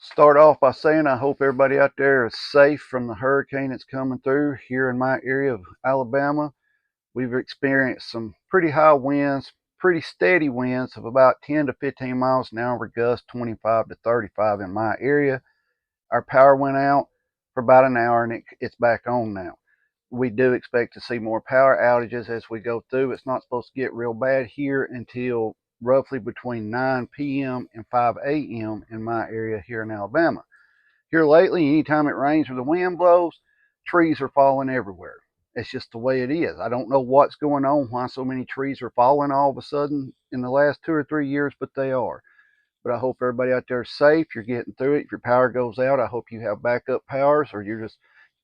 Start off by saying I hope everybody out there is safe from the hurricane that's coming through here in my area of Alabama. We've experienced some pretty high winds, pretty steady winds of about 10 to 15 miles an hour, gusts 25 to 35 in my area. Our power went out for about an hour and it's back on now. We do expect to see more power outages as we go through. It's not supposed to get real bad here until roughly between 9 p.m. and 5 a.m. in my area here in Alabama. Here lately, anytime it rains or the wind blows, trees are falling everywhere. It's just the way it is. I don't know what's going on, why so many trees are falling all of a sudden in the last 2 or 3 years, but they are. But I hope everybody out there is safe. You're getting through it. If your power goes out, I hope you have backup powers or you're just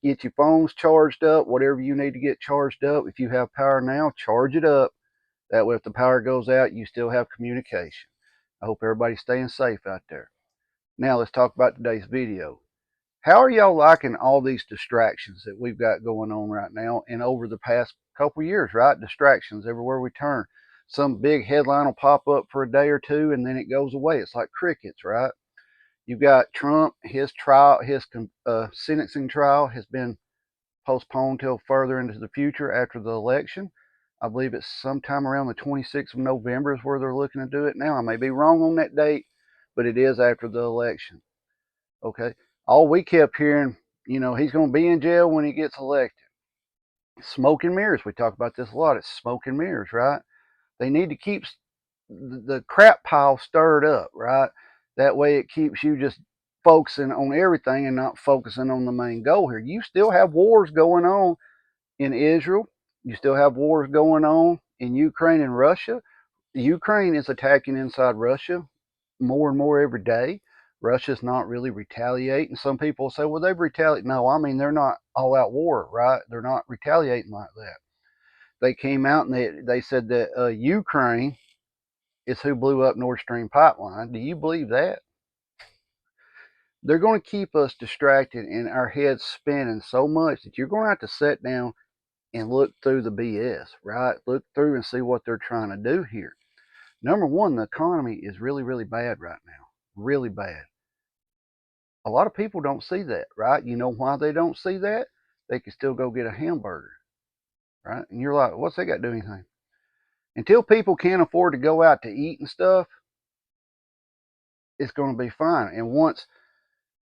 get your phones charged up, whatever you need to get charged up. If you have power now, charge it up. That way, if the power goes out, you still have communication. I hope everybody's staying safe out there. Now, let's talk about today's video. How are y'all liking all these distractions that we've got going on right now and over the past couple of years, right? Distractions everywhere we turn. Some big headline will pop up for a day or two and then it goes away. It's like crickets, right? You've got Trump, his trial, his sentencing trial has been postponed till further into the future after the election. I believe it's sometime around the 26th of November is where they're looking to do it now. I may be wrong on that date, but it is after the election. Okay. All we kept hearing, he's going to be in jail when he gets elected. Smoke and mirrors. We talk about this a lot. It's smoke and mirrors, right? They need to keep the crap pile stirred up, right? That way it keeps you just focusing on everything and not focusing on the main goal here. You still have wars going on in Israel. You still have wars going on in Ukraine and Russia. Ukraine is attacking inside Russia more and more every day. Russia's not really retaliating. Some people say, well, they've retaliated. No, I mean, they're not all out war, right? They're not retaliating like that. They came out and they said that Ukraine is who blew up Nord Stream pipeline. Do you believe that? They're going to keep us distracted and our heads spinning so much that you're going to have to sit down and look through the BS, right? Look through and see what they're trying to do here. Number one, the economy is really, really bad right now. Really bad. A lot of people don't see that, right? You know why they don't see that? They can still go get a hamburger, right? And you're like, what's that got to do anything? Until people can't afford to go out to eat and stuff, it's going to be fine. And once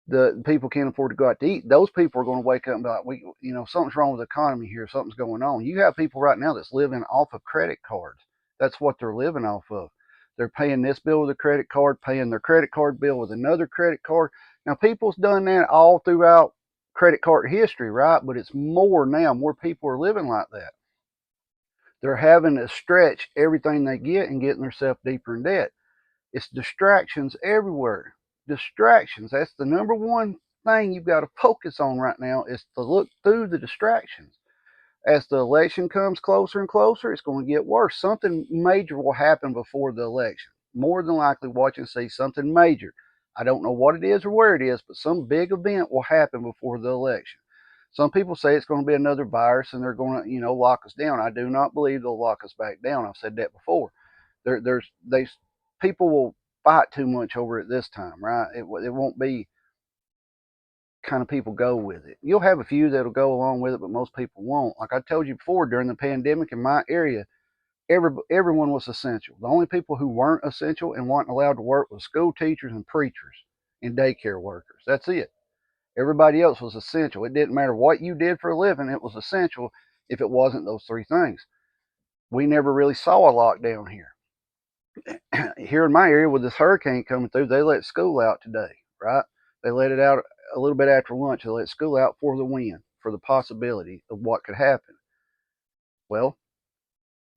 the people can't afford to go out to eat, those people are going to wake up and be like, something's wrong with the economy here. Something's going on. You have people right now that's living off of credit cards. That's what they're living off of. They're paying this bill with a credit card, paying their credit card bill with another credit card. Now, people's done that all throughout credit card history, right? But it's more now. More people are living like that. They're having to stretch everything they get and getting themselves deeper in debt. It's distractions everywhere. Distractions. That's the number one thing you've got to focus on right now is to look through the distractions. As the election comes closer and closer, it's going to get worse. Something major will happen before the election. More than likely, watch and see something major. I don't know what it is or where it is, but some big event will happen before the election. Some people say it's going to be another virus and they're going to, lock us down. I do not believe they'll lock us back down. I've said that before. They people will fight too much over it this time, right? It won't be kind of people go with it. You'll have a few that'll go along with it, but most people won't. Like I told you before, during the pandemic in my area, everyone was essential. The only people who weren't essential and weren't allowed to work was school teachers and preachers and daycare workers. That's it. Everybody else was essential. It didn't matter what you did for a living, it was essential if it wasn't those three things. We never really saw a lockdown here. Here in my area with this hurricane coming through, they let school out today, right? They let it out a little bit after lunch. They let school out for the wind, for the possibility of what could happen. Well,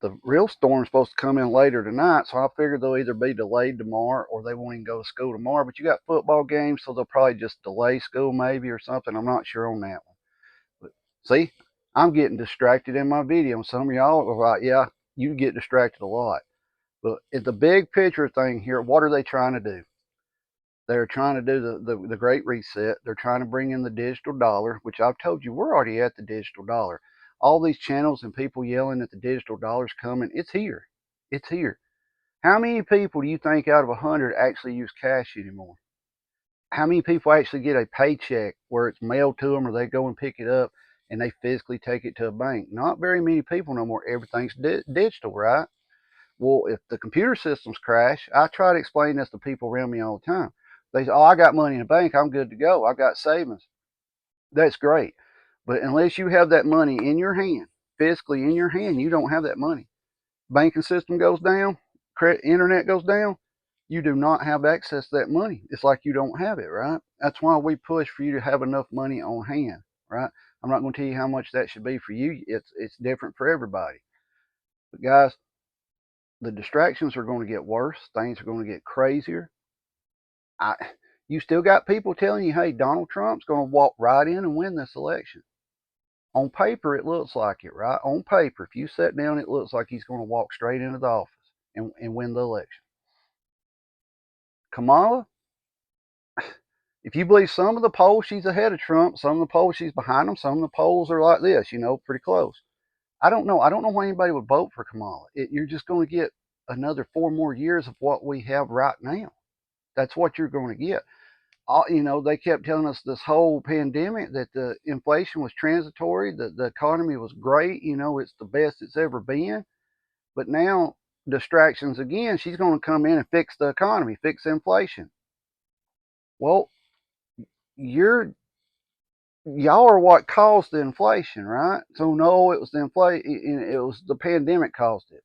the real storm's supposed to come in later tonight, so I figured they'll either be delayed tomorrow or they won't even go to school tomorrow. But you got football games, so they'll probably just delay school maybe or something. I'm not sure on that one. But see, I'm getting distracted in my video. And some of y'all are like, yeah, you get distracted a lot. But at the big picture thing here, what are they trying to do? They're trying to do the great reset. They're trying to bring in the digital dollar, which I've told you we're already at the digital dollar. All these channels and people yelling that the digital dollar's coming. It's here. It's here. How many people do you think out of 100 actually use cash anymore? how many people actually get a paycheck where it's mailed to them or they go and pick it up and they physically take it to a bank? Not very many people no more. Everything's digital, right? Well, if the computer systems crash, I try to explain this to people around me all the time. They say, "Oh, I got money in the bank. I'm good to go. I got savings." That's great. But unless you have that money in your hand, physically in your hand, you don't have that money. Banking system goes down, internet goes down, you do not have access to that money. It's like you don't have it, right? That's why we push for you to have enough money on hand, right? I'm not going to tell you how much that should be for you. It's different for everybody. But guys, the distractions are going to get worse. Things are going to get crazier. I, you still got people telling you, hey, Donald Trump's going to walk right in and win this election. On paper, it looks like it, right? On paper, if you sit down, it looks like he's going to walk straight into the office and win the election. Kamala, if you believe some of the polls, she's ahead of Trump. Some of the polls, she's behind him. Some of the polls are like this, pretty close. I don't know. I don't know why anybody would vote for Kamala. You're just going to get another 4 more years of what we have right now. That's what you're going to get. They kept telling us this whole pandemic that the inflation was transitory, that the economy was great. It's the best it's ever been. But now, distractions again. She's going to come in and fix the economy, fix inflation. Well, y'all are what caused the inflation, right? So no, it was the inflation. It was the pandemic caused it.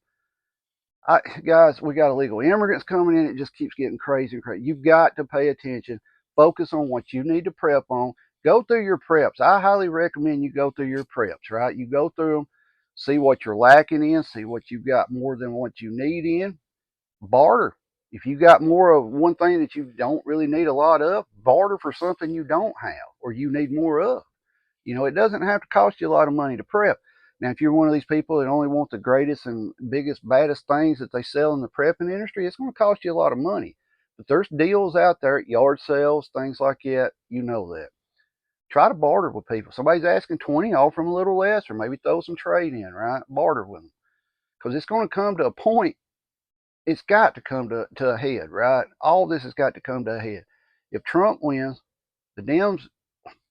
Guys, we got illegal immigrants coming in. It just keeps getting crazy and crazy. You've got to pay attention. Focus on what you need to prep on. Go through your preps. I highly recommend you go through your preps, right? You go through them, see what you're lacking in, see what you've got more than what you need in. Barter. If you got more of one thing that you don't really need a lot of, barter for something you don't have or you need more of. It doesn't have to cost you a lot of money to prep. Now, if you're one of these people that only want the greatest and biggest, baddest things that they sell in the prepping industry, it's going to cost you a lot of money. But there's deals out there at yard sales, things like that. You know that. Try to barter with people. Somebody's asking 20, offer them a little less, or maybe throw some trade in, right? Barter with them. Because it's going to come to a point, it's got to come to a head, right? All this has got to come to a head. If Trump wins, the Dems,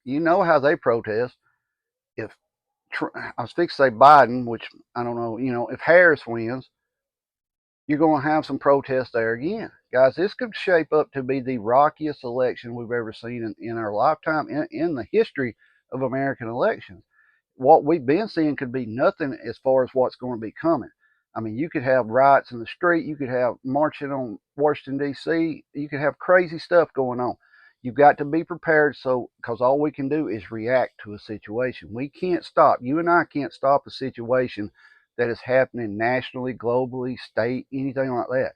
you know how they protest. If I was fixing to say Biden, which I don't know, if Harris wins, you're going to have some protests there again. Guys, this could shape up to be the rockiest election we've ever seen in our lifetime in the history of American elections. What we've been seeing could be nothing as far as what's going to be coming. I mean, you could have riots in the street, you could have marching on Washington, D.C., you could have crazy stuff going on. You've got to be prepared, because all we can do is react to a situation. We can't stop. You and I can't stop a situation that is happening nationally, globally, state, anything like that.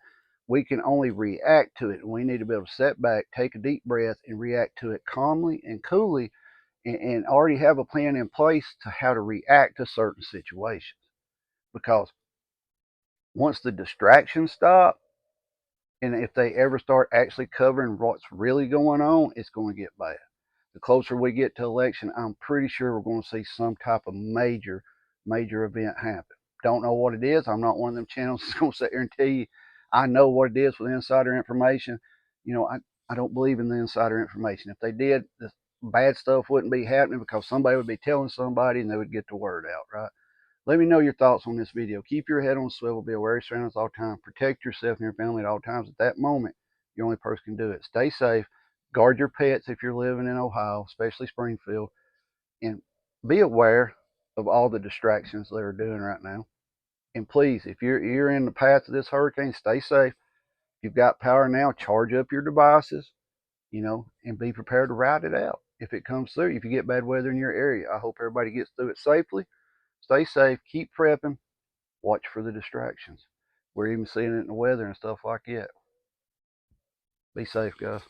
We can only react to it, and we need to be able to sit back, take a deep breath, and react to it calmly and coolly, and already have a plan in place to how to react to certain situations. Because once the distractions stop, and if they ever start actually covering what's really going on, it's going to get bad. The closer we get to election, I'm pretty sure we're going to see some type of major, major event happen. Don't know what it is. I'm not one of them channels that's going to sit here and tell you I know what it is with insider information. I don't believe in the insider information. If they did, the bad stuff wouldn't be happening because somebody would be telling somebody and they would get the word out, right? Let me know your thoughts on this video. Keep your head on a swivel. Be aware of surroundings at all times. Protect yourself and your family at all times. At that moment, the only person can do it. Stay safe. Guard your pets if you're living in Ohio, especially Springfield. And be aware of all the distractions they're doing right now. And please, if you're in the path of this hurricane, stay safe. If you've got power now, charge up your devices, and be prepared to ride it out if it comes through. If you get bad weather in your area, I hope everybody gets through it safely. Stay safe. Keep prepping. Watch for the distractions. We're even seeing it in the weather and stuff like that. Be safe, guys.